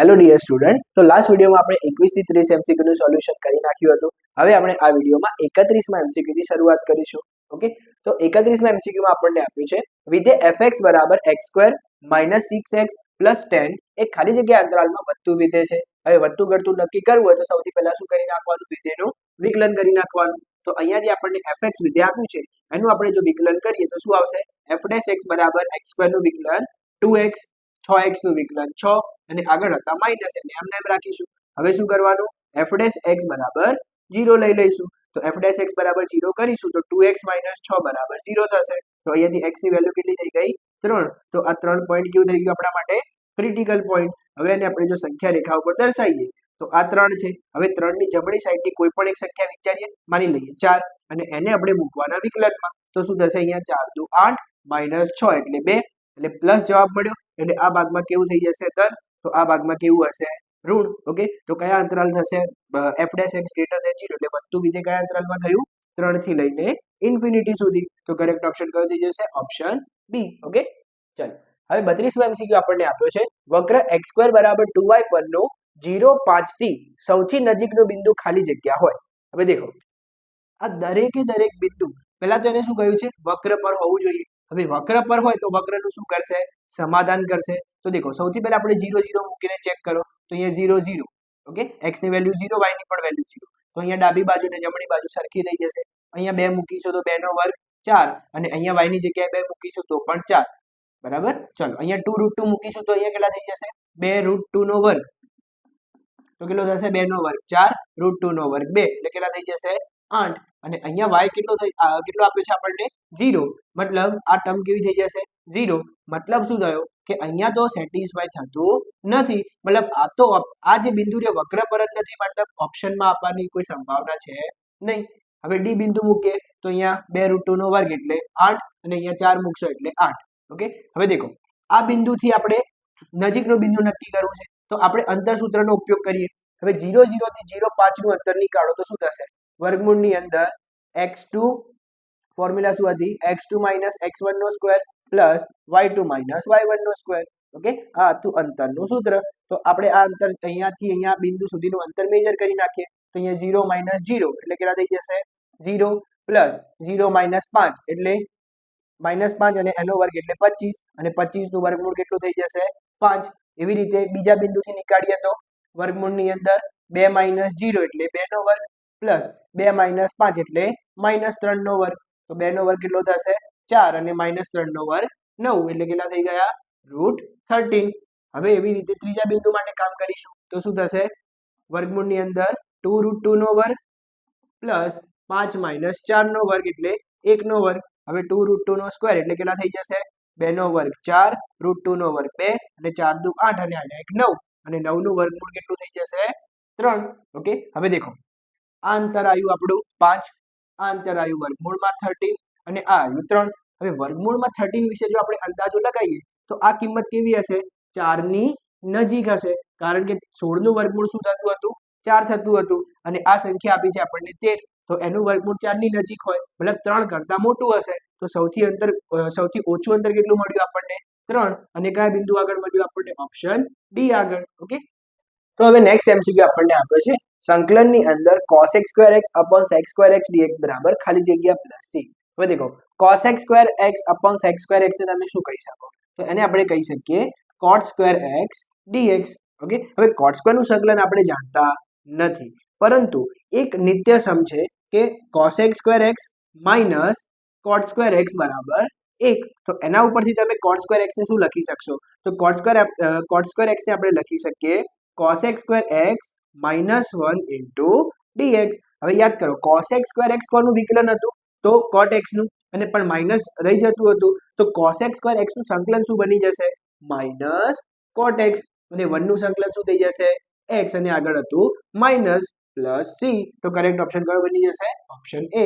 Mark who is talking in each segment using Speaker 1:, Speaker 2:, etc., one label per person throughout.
Speaker 1: Hello dear student, તો last વિડીયોમાં આપણે 21 થી 30 એમસીક્યુનું સોલ્યુશન કરી નાખ્યું હતું. હવે આપણે આ વિડીયોમાં 31માં એમસીક્યુ થી શરૂઆત કરીશું. ઓકે, તો 31માં એમસીક્યુમાં આપણને આપ્યું છે વિધેય fx = x² - 6x + 10 એક ખાલી જગ્યા અંતરાલમાં વધતું વિધેય છે. હવે વધતું ઘટતું નક્કી કરવું હોય તો સૌથી પહેલા શું કરી નાખવાનું? વિધેયનું વિકલન કરી નાખવાનું. તો અહીંયા જે આપણને fx વિધેય આપ્યું છે એનું આપણે જો વિકલન કરીએ તો શું આવશે? f' x = x² નું વિકલન 2x, 6x નું વિકલન 6 અને આગળ હતા માઈનસ એને એમને એમ રાખીશું. હવે શું કરવાનું? f' x બરાબર 0 લઈ લઈશું. તો f' x બરાબર 0 કરીશું તો 2x - 6 બરાબર 0 થશે. તો અહીંયાથી x ની વેલ્યુ કેટલી થઈ ગઈ? 3. તો આ 3 પોઈન્ટ કેવું થઈ ગયું આપણા માટે? Critical point. હવે એને આપણે જો સંખ્યા રેખા ઉપર દર્શાવીએ તો આ 3 છે. હવે 3 ની જમણી સાઈડની કોઈ પણ એક સંખ્યા વિચારીએ, માની લઈએ 4 અને એને આપણે મૂકવાના વિકલનમાં. તો શું થશે? અહીંયા 4 × 8 - 6 એટલે 2 એટલે પ્લસ જવાબ મળ્યો. એટલે આ ભાગમાં કેવું થઈ જશે? ધન. તો આ ભાગમાં કેવું હશે? ઋણ. ઓકે, તો કયા અંતરાલ થશે? f' x > 0 એટલે વધતું વિધેય કયા અંતરાલમાં થયું? 3 થી લઈને ઇન્ફિનિટી સુધી. તો કરેક્ટ ઓપ્શન કયો થઈ જશે? Option B. ઓકે, ચાલો હવે 32મો એમસીક્યુ આપણને આપ્યો છે વક્ર x² = 2y પરનો 0, 5 થી સૌથી નજીકનો બિંદુ ખાલી જગ્યા હોય. હવે દેખો, આ દરેકે દરેક બિંદુ પહેલા તો એને શું કહ્યું છે? વક્ર પર હોવું જોઈએ. હવે વક્ર પર હોય તો વક્રનું શું કરશે? સમાધાન કરશે. તો દેખો, સૌથી પહેલા આપણે 0 0 મૂકીને ચેક કરો. તો અહીંયા 0 0. ઓકે, x ની વેલ્યુ 0, y ની પણ વેલ્યુ 0. તો અહીંયા ડાબી બાજુ અને જમણી બાજુ સરખી થઈ જશે. અહીંયા 2 મૂકીશું તો 2 નો વર્ગ 4 અને અહીંયા y ની જગ્યાએ 2 મૂકીશું તો પણ 4. બરાબર. ચલો અહીંયા 2 √2 મૂકીશું તો અહીંયા કેટલા થઈ જશે? 2 √2 નો વર્ગ. તો કેટલો થશે? 2 નો વર્ગ 4 √2 નો વર્ગ 2 એટલે કેટલા થઈ જશે? 8. અને અહીંયા y કેટલો આપ્યો છે આપણને? 0. મતલબ આ ટર્મ કેવી થઈ જશે? 0. મતલબ શું થયો? કે અહીંયા તો સેટિસ્ફાય થતું નથી. મતલબ આ જે બિંદુ રે વક્ર પર જ નથી, મતલબ ઓપ્શનમાં આપવાની કોઈ સંભાવના છે નહીં. હવે ડી બિંદુ મૂકીએ તો અહીંયા 2 √2 નો વર્ગ એટલે 8 અને અહીંયા 4 મૂકશો એટલે 8. ઓકે, હવે દેખો, આ બિંદુથી આપણે નજીકનો બિંદુ નક્કી કરવું છે તો આપણે અંતર સૂત્રનો ઉપયોગ કરીએ. હવે 0 0 થી 0 5 નું અંતર નીકાળો તો શું થશે? વર્ગમૂળની અંદર x2 ફોર્મ્યુલા શું હતી? x2 - x1 નો સ્ક્વેર પ્લસ y2 - y1 નો સ્ક્વેર. ઓકે, આ હતું અંતરનું સૂત્ર. તો આપણે આ અંતર અહીંયાથી અહીંયા બિંદુ સુધીનું અંતર મેજર કરી નાખીએ. તો અહીંયા 0 - 0 એટલે કેટલા થઈ જશે? 0 પ્લસ 0 - 5 એટલે -5 અને એનો વર્ગ એટલે 25 અને 25 નું વર્ગમૂળ કેટલું થઈ જશે? 5. એવી રીતે બીજા બિંદુથી નીકાળીએ તો વર્ગમૂળની અંદર 2 - 0 એટલે 2 નો વર્ગ પ્લસ 2 - 5 એટલે -3 નો વર્ગ. તો 2 નો વર્ગ કેટલો થશે? 4 અને -3 નો વર્ગ 9 એટલે કેટલા થઈ ગયા? √13. હવે એવી રીતે ત્રીજા બિંદુ માટે કામ કરીશું તો શું થશે? વર્ગમૂળની અંદર 2 √2 નો વર્ગ પ્લસ 5 - 4 નો વર્ગ એટલે 1 નો વર્ગ. હવે 2 √2 નો સ્ક્વેર એટલે કેટલા થઈ જશે? 2 નો વર્ગ 4 √2 નો વર્ગ 2 અને 4 દુ 8 અને આને 1 9 અને 9 નું વર્ગમૂળ કેટલું થઈ જશે? 3. ઓકે, હવે દેખો, આ અંતર આવ્યું આપણું 5, આ અંતર આવ્યું વર્ગમૂળમાં 13 અને આ આવ્યું 3. હવે વર્ગમૂળમાં 13 વિશે જો આપણે અંદાજો લગાવીએ તો આ કિંમત કેવી હશે? 4 ની નજીક હશે, કારણ કે 16 નું વર્ગમૂળ શું થતું હતું? 4 થતું હતું અને આ સંખ્યા આપી છે આપણને 13. તો એનું વર્ગમૂળ 4 ની નજીક હોય મતલબ 3 કરતા મોટું હશે. તો સૌથી ઓછું અંતર કેટલું મળ્યું આપણને? 3. અને કયા બિંદુ આગળ મળ્યું આપણને? ઓપ્શન ડી આગળ. ઓકે, તો હવે નેક્સ્ટ એમસીક્યુ આપણને આપ્યો છે સંકલનની અંદર cos x² x / sec² x dx બરાબર ખાલી જગ્યા પ્લસ c. હવે દેખો, cos x² x / sec² x ને તમે શું કહી શકો? તો એને આપણે કહી શકીએ cot² x dx. ઓકે, હવે cot² નું સંકલન આપણે જાણતા નથી, પરંતુ એક નિત્ય સમ છે કે cos x² x - cot² x બરાબર 1. તો એના ઉપરથી તમે cot² x ને શું લખી શકશો? તો cot² x ને આપણે લખી શકીએ cos x² x - 1 * dx. હવે યાદ કરો, cos x² x કોનું વિકલન હતું? તો cot x નું, અને પણ માઈનસ રહી જતું હતું તો cos x² x નું સંકલન શું બની જશે? -cot x. અને 1 નું સંકલન શું થઈ જશે? x અને આગળ હતું માઈનસ પ્લસ c. તો કરેક્ટ ઓપ્શન કયો બની જશે? Option A.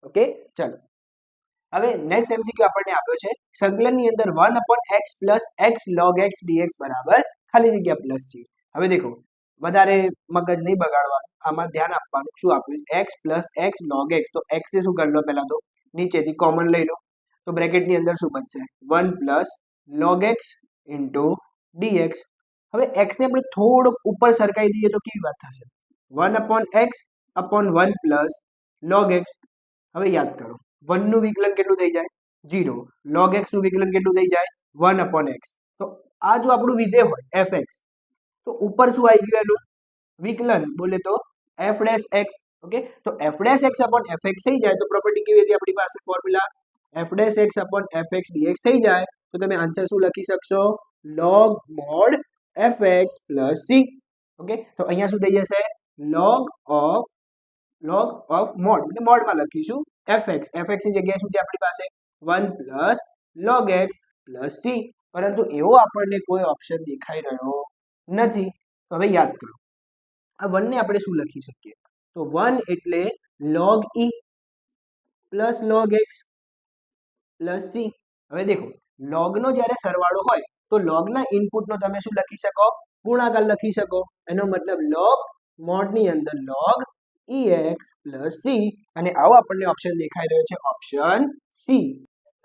Speaker 1: ઓકે, ચલો હવે નેક્સ્ટ એમસીક્યુ આપણને આપ્યો છે સંકલનની અંદર 1/x + x log x dx બરાબર ખાલી જગ્યા પ્લસ c. હવે દેખો, વધારે મગજ નહીં બગાડવાનું, આમાં ધ્યાન આપવાનું. શું આપ્યું? x + x log x. તો x ને શું કરી લો? પહેલા તો નીચેથી કોમન લઈ લો તો બ્રેકેટની અંદર શું બનશે? 1 + log x * dx. હવે x ને આપણે થોડુંક ઉપર સરકાઈ દઈએ તો કેવી વાત થશે 1/x/1 પ્લસ log x. હવે યાદ કરો 1 નું વિકલન કેટલું થઈ જાય 0, log x નું વિકલન કેટલું થઈ જાય 1/x. તો આ જો આપણું વિધેય હોય fx તો ઉપર શું આવી ગયું એનું વિકલન બોલે તો f dash x. ઓકે, તો f dash x upon fx થઈ જાય તો પ્રોપર્ટી કેવી હતી આપણી પાસે formula f dash x upon fx dx થઈ જાય તો તમે આન્સર શું લખી શકશો log mod fx plus c. Okay, તો અહીંયા શું થઈ જશે log of mod એટલે મોડમાં લખીશું fx ની જગ્યાએ શું છે આપણી પાસે 1 plus log x plus c. પરંતુ એવો આપણને કોઈ ઓપ્શન દેખાઈ રહ્યો નથી. તો હવે યાદ કરો આ 1 ને આપણે શું લખી શકીએ તો 1 એટલે log e plus log x plus c. હવે દેખો log નો જ્યારે સરવાળો હોય તો log ના ઇનપુટ નો તમે શું લખી શકો ગુણાકાર લખી શકો. એનો મતલબ log mod ની અંદર log ex પ્લસ c અને આવો આપણને ઓપ્શન દેખાઈ રહ્યો છે ઓપ્શન c.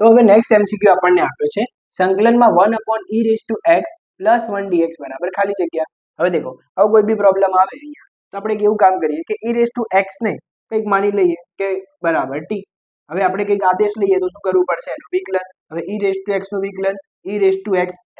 Speaker 1: તો હવે નેક્સ્ટ MCQ આપણને આપ્યો છે સંકલનમાં 1/e raised to x plus 1 dx બરાબર ખાલી જગ્યા. હવે દેખો આવો કોઈ બી પ્રોબ્લેમ આવે અહીંયા તો આપણે કેવું કામ કરીએ કે e raised to x ને કંઈક માની લઈએ કે બરાબર t. હવે આપણે કંઈક આદેશ લઈએ તો શું કરવું પડશે એનું વિકલન. હવે e raised to x નું વિકલન e raised to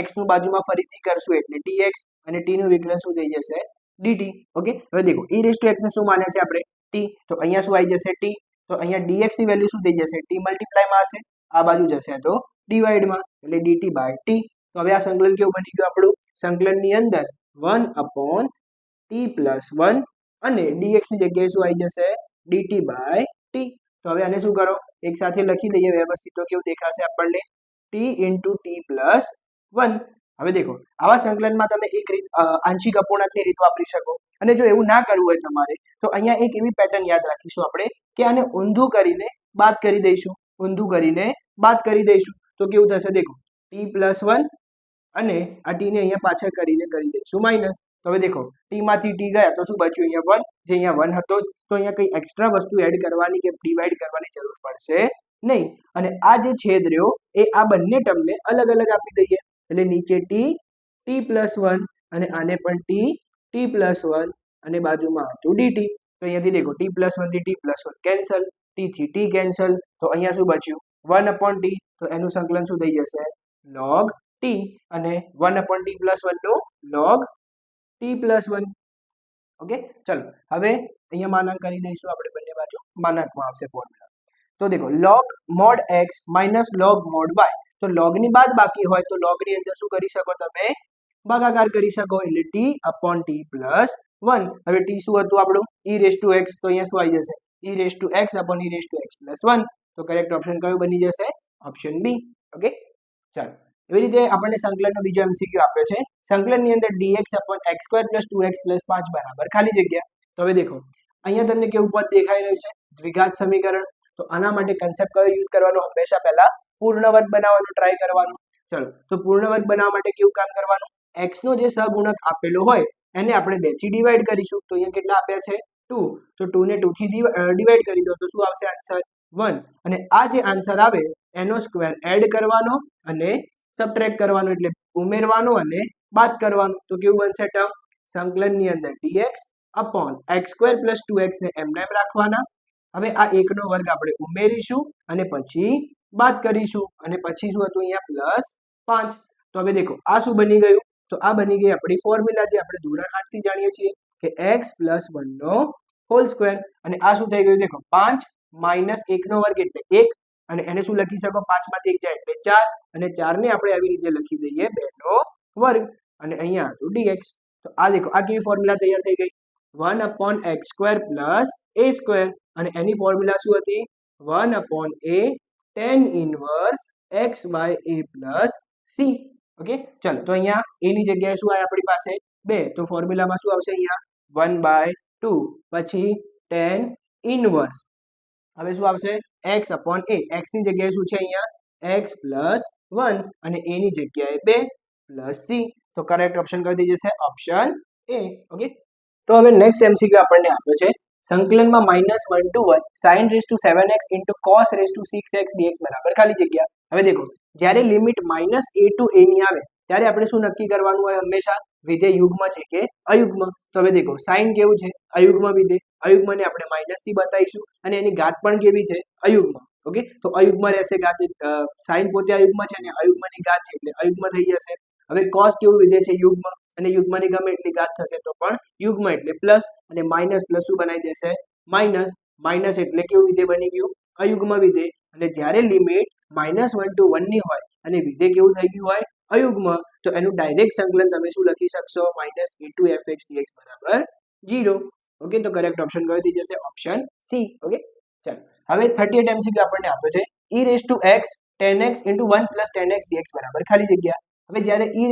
Speaker 1: x નું બાજુમાં ફરીથી કરશું એટલે dx અને t નું વિકલન શું થઈ જશે dt. ઓકે, હવે દેખો e raised to x ને શું માન્યા છે આપણે t તો અહીંયા શું આવી જશે t. તો અહીંયા dx ની વેલ્યુ શું થઈ જશે t મલ્ટીપ્લાય માં હશે આ બાજુ જશે તો ડિવાઇડ માં એટલે dt બાય t. તો હવે આ સંકલન કેવું બની ગયું આપણું સંકલન ની અંદર 1/t plus 1 અને dx ની જગ્યાએ શું આવી જશે dt બાય t. તો હવે આને શું કરો એક સાથે લખી દઈએ વ્યવસ્થિત તો કેવું દેખાશે આપણને t into t plus 1. હવે દેખો આવા સંકલનમાં તમે એક રીત આંશિક અપૂર્ણાંકની રીત વાપરી શકો અને જો એવું ના કરવું હોય તમારે તો અહીંયા એક એવી પેટર્ન યાદ રાખીશું આપણે કે આને ઊંધું કરીને બાદ કરી દઈશું. ઊંધું કરીને બાદ કરી દઈશું તો કેવું થશે દેખો t plus 1 અને આ t ને અહીંયા પાછળ કરીને કરી દઈશું માઇનસ. તો હવે દેખો t માંથી t ગયા તો શું બચ્યું અહીંયા 1 જે અહીંયા 1 હતો તો અહીંયા કઈ એક્સ્ટ્રા વસ્તુ એડ કરવાની કે ડિવાઈડ કરવાની જરૂર પડશે નહીં. અને આ જે છેદ રહ્યો એ આ બંને ટર્મને અલગ અલગ આપી દઈએ એટલે નીચે t plus 1 અને આને પણ t plus 1 અને બાજુમાં હતું dt. તો અહીંયાથી દેખો t plus 1 થી t plus 1 કેન્સલ t થી t કેન્સલ તો અહીંયા શું બચ્યું 1/t. તો એનું સંકલન શું થઈ જશે log t અને 1/t plus 1 નો log t plus 1. ઓકે, ચલો હવે અહીંયા માનાંક કરી દઈશું આપણે બંને બાજુ માનાંકમાં આવશે ફોર્મ્યુલા. તો દેખો log mod x minus log mod y. તો log ની બાદ બાકી હોય તો log ની અંદર શું કરી શકો તમે ભાગાકાર કરી શકો એટલે t upon t plus 1. હવે t શું હતું આપણું e raised to x તો અહીંયા શું આવી જશે e raised to x upon e raised to x plus 1. તો કરેક્ટ ઓપ્શન કયો બની જશે ઓપ્શન બી. ઓકે, ચાલો એવી રીતે આપણને સંકલનનો બીજો MCQ આપ્યો છે સંકલનની અંદર dx upon x square plus 2x plus 5 બરાબર ખાલી જગ્યા. તો હવે દેખો અહીંયા તમને કેવું પદ દેખાઈ રહ્યું છે દ્વિઘાત સમીકરણ. તો આના માટે કન્સેપ્ટ કયો યુઝ કરવાનો હંમેશા પહેલા પૂર્ણ વર્ગ બનાવવાનો ટ્રાય કરવાનો. ચલો તો પૂર્ણ વર્ગ બનાવવા માટે કેવું કામ કરવાનું x નો જે સહગુણક આપેલો હોય એને આપણે 2 થી ડિવાઈડ કરીશું. તો અહીંયા કેટલા આપ્યા છે 2 તો 2 ને 2 થી ડિવાઈડ કરી દો તો શું આવશે આન્સર 1. અને આ જે આન્સર આવે એનો સ્ક્વેર એડ કરવાનો અને સબટ્રેક્ટ કરવાનો એટલે ઉમેરવાનો અને બાદ કરવાનો. તો કેવું બનશે ટર્મ સંકલનની અંદર dx upon x square plus 2x ને એમને એમ રાખવાના. હવે આ 1 નો વર્ગ આપણે ઉમેરીશું અને પછી બાદ કરીશું અને પછી શું હતું અહીંયા પ્લસ 5. તો હવે દેખો આ શું બની ગયું તો આ બની ગઈ આપણી ફોર્મ્યુલા જે આપણે ધોરણ 8 થી જાણીએ છીએ કે x plus 1 નો હોલ સ્ક્વેર. અને આ શું થઈ ગયું દેખો 5 minus 1 નો વર્ગ એટલે 1 અને એને શું લખી શકો 5 માંથી 1 જાય એટલે 4 અને 4 ને આપણે આવી રીતે લખી દઈએ 2 નો વર્ગ અને અહીંયા હતું dx. તો આ દેખો આ કેવી ફોર્મ્યુલા તૈયાર થઈ ગઈ 1 upon x square plus a square અને એની ફોર્મ્યુલા શું હતી 1 upon a tan inverse x by a plus c. Okay, ચલો તો અહીંયા a ની જગ્યાએ શું આવે આપણી પાસે 2 તો ફોર્મ્યુલામાં શું આવશે અહીંયા 1/2 પછી tan inverse હવે શું આવશે x upon a. x ની જગ્યાએ શું છે અહીંયા x plus 1 અને a ની જગ્યાએ 2 plus c. તો કરેક્ટ ઓપ્શન કરી થઈ જશે ઓપ્શન a. ઓકે, તો હવે નેક્સ્ટ MCQ આપણને આપ્યો છે સંકલનમાં -1 to 1 sin raised to 7x into cos raised to 6x dx બરાબર ખાલી જગ્યા. હવે દેખો જ્યારે લિમિટ -a to a ની આવે ત્યારે આપણે શું નક્કી કરવાનું હોય હંમેશા વિધેય યુગ્મ છે કે અયુગ્મ. તો હવે દેખો સાઇન કેવું છે અયુગ્મ વિધેય, અયુગ્મને આપણે માઇનસ થી બતાવીશું અને એની ઘાત પણ કેવી છે અયુગ્મ. ઓકે, તો અયુગ્મ રહેશે ઘાત, સાઇન પોતે અયુગ્મ છે ને અયુગ્મની ઘાત છે એટલે અયુગ્મ થઈ જશે. હવે cos કેવું વિધેય છે યુગ્મ, અને યુગ્મની ગમે એટલી ઘાત થશે તો પણ યુગ્મ એટલે પ્લસ, અને માઇનસ પ્લસ શું બનાવી દેશે માઇનસ. માઇનસ એટલે કેવું વિધેય બની ગયું અયુગ્મ વિધેય. અને જ્યારે લિમિટ -1 to 1 ની હોય અને વિધેય કેવું થઈ ગયું હોય અયુગ્મ, તો એનું ડાયરેક્ટ સંકલન તમે શું લખી શકશો -a2 fx dx બરાબર 0. ઓકે, તો કરેક્ટ ઓપ્શન કયો થઈ જશે ઓપ્શન સી. ઓકે, ચાલો હવે 38 MCQ આપણને આપ્યો છે e tan x 1 tan x dx બરાબર ખાલી જગ્યા. હવે જ્યારે e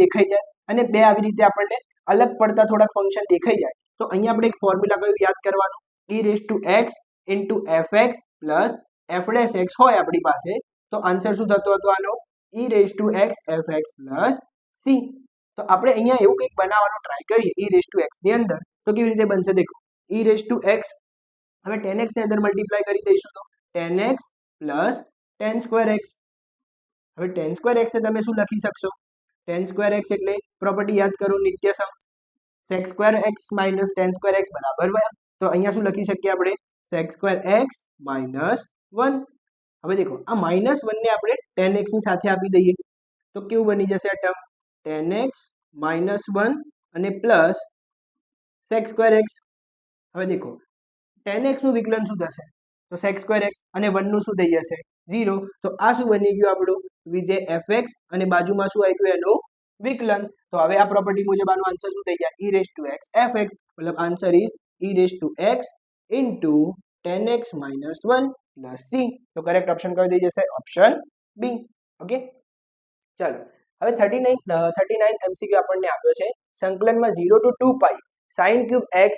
Speaker 1: દેખાઈ જાય અને બે આવી રીતે આપણને અલગ પડતા થોડાક ફંક્શન દેખાઈ જાય તો અહીંયા આપણે એક ફોર્મ્યુલા કયું યાદ કરવાનું e(x) fx plus f' હોય આપણી પાસે, તો આન્સર શું થતો હતો આનો e(x) fx plus c. તો આપણે અહીંયા એવું કંઈક બનાવવાનો ટ્રાય કરીએ e(x) ની અંદર, તો કેવી રીતે બનશે દેખો e(x) હવે tan x ની અંદર મલ્ટીપ્લાય કરી દઈશું તો tan x plus tan square x. હવે tan square x ને તમે શું લખી શકશો tan square x એટલે પ્રોપર્ટી યાદ કરો નિત્યસમ sec square x minus tan square x બરાબર 1. તો અહીંયા શું લખી શકીએ આપણે sec square x minus 1. હવે દેખો આ -1 ને આપણે tan x ની સાથે આપી દઈએ તો કેવું બની જશે આ ટર્મ tan x minus 1 અને પ્લસ sec square x. હવે દેખો tan x નું વિકલન શું થશે તો sec square x અને 1 નું શું થઈ જશે 0. તો આ શું બની ગયું આપણું વિધેય fx અને બાજુમાં શું આવી ગયું એનું વિકલન. તો હવે આ પ્રોપર્ટી મુજબ આનો આન્સર શું થઈ જાય e(x) fx, મતલબ answer is e(x) tan x minus 1 plus c. તો કરેક્ટ ઓપ્શન કયો થઈ જશે ઓપ્શન બી. ઓકે, ચાલો હવે 39 MCQ આપણને આપ્યો છે સંકલનમાં 0 to 2 pi sin cube x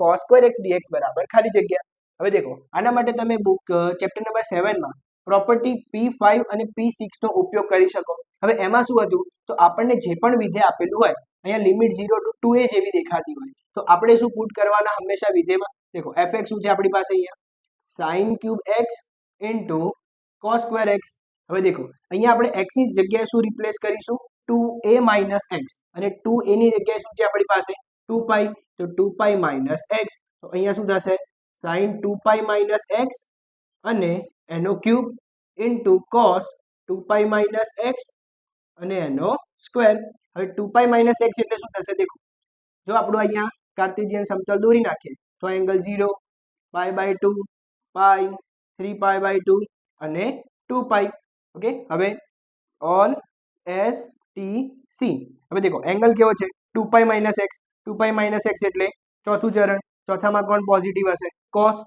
Speaker 1: cos square x dx બરાબર ખાલી જગ્યા. હવે દેખો આના માટે તમે બુક ચેપ્ટર નંબર 7 માં પ્રોપર્ટી P5 અને P6 નો ઉપયોગ કરી શકો. હવે એમાં શું હતું તો આપણને જે પણ વિધેય આપેલું હોય અહીંયા લિમિટ 0 to 2a જેવી દેખાતી હોય તો આપણે શું પુટ કરવાના હંમેશા વિધેયમાં દેખો fx શું છે આપણી પાસે અહીંયા sin cube x cos square x. હવે દેખો અહીંયા આપણે x ની જગ્યાએ શું રિપ્લેસ કરીશું 2a minus x, અને 2a ની જગ્યાએ શું છે આપણી પાસે 2 પાઈ, તો 2 પાઈ minus x. તો અહીંયા શું થશે sin 2 પાઈ minus x અને એનો ક્યુબ cos 2 પાઈ minus x અને એનો સ્ક્વેર. હવે 2 પાઈ minus x એટલે શું થશે દેખો જો આપણું અહીંયા કાર્ટેશિયન સમતલ દોરી નાખીએ તો એંગલ 0 π/2 પાઈ 3 π/2 અને 2 પાઈ. ઓકે, હવે ઓલ એસ ટી સી. હવે દેખો એંગલ કેવો છે 2 પાઈ minus x, 2 પાઈ minus x એટલે ચોથું ચરણ, ચોથામાં કોણ પોઝિટિવ હશે cos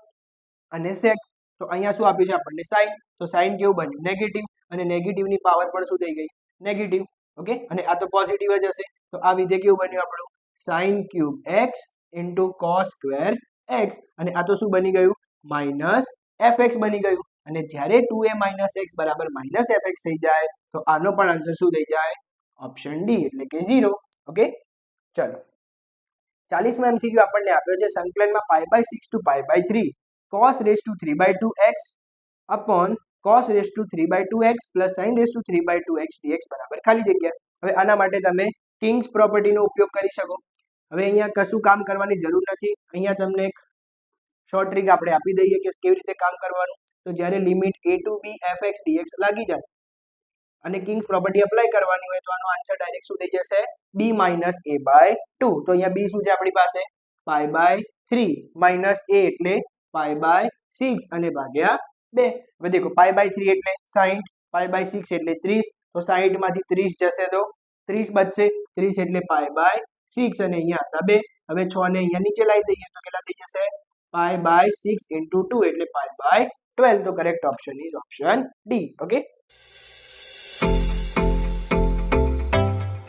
Speaker 1: અને sec. તો અહીંયા શું આપ્યું છે આપણને sin, તો sin કેવું બન્યું નેગેટિવ, અને નેગેટિવ ની પાવર પણ શું થઈ ગઈ નેગેટિવ. ઓકે, અને આ તો પોઝિટિવ જ હશે તો આ વિધેય કેવું બન્યું આપણું sin cube x cos square x, અને આ તો શું બની ગયું માઇનસ fx બની ગયું. અને જ્યારે 2a minus x બરાબર minus fx થઈ જાય તો આનો પણ આન્સર શું થઈ જાય ઓપ્શન ડી એટલે કે 0. ઓકે, ચલો 40માં MCQ આપણને આપ્યો છે સંકલનમાં π/6 to π/3 cos raised to 3/2x upon cos raised to 3/2x plus sin raised to 3/2x dx બરાબર ખાલી જગ્યા. હવે આના માટે તમે કિંગ્સ પ્રોપર્ટીનો ઉપયોગ કરી શકો. હવે અહીંયા કશું કામ કરવાની જરૂર નથી, અહીંયા તમને એક શોર્ટ ટ્રીક આપણે આપી દઈએ કે કેવી રીતે કામ કરવાનું. તો જ્યારે limit a to b fx dx લાગી જાય અને કિંગ્સ પ્રોપર્ટી એપ્લાય કરવાની હોય તો આનો આન્સર ડાયરેક્ટ શું થઈ જશે b minus a/2. તો અહીંયા b શું છે આપણી પાસે π/3 minus a એટલે π/6 અને ભાગ્યા 2. હવે દેખો π/3 એટલે 60, π/6 એટલે 30, તો 60 માંથી 30 જશે તો 30 બચશે, 30 એટલે π/6 અને અહીંયા હતા 2. હવે 6 ને અહીંયા નીચે લાવી દઈએ તો કેટલા થઈ જશે π/6 into 2 એટલે π/12. તો correct option is option D. Okay,